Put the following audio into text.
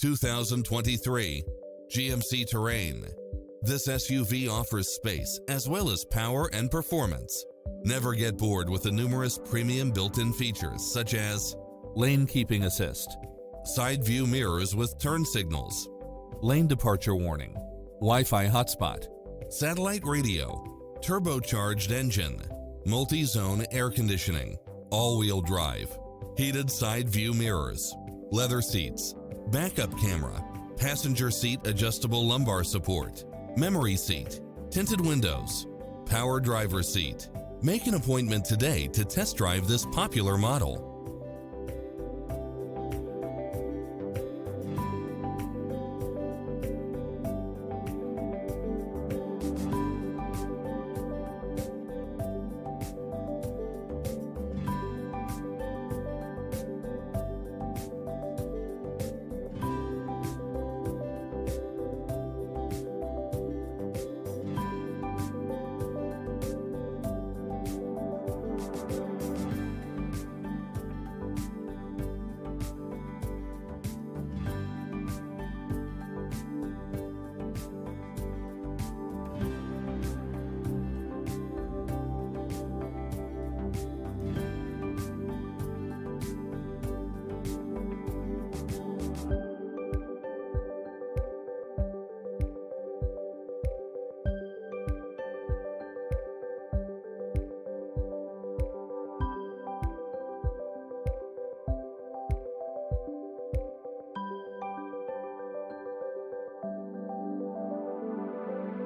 2023 GMC Terrain. This SUV offers space as well as power and performance. Never get bored with the numerous premium built-in features such as lane keeping assist, side view mirrors with turn signals, lane departure warning, Wi-Fi hotspot, satellite radio, turbocharged engine, multi-zone air conditioning, all-wheel drive, heated side view mirrors, leather seats, backup camera, passenger seat adjustable lumbar support, memory seat, tinted windows, power driver seat. Make an appointment today to test drive this popular model.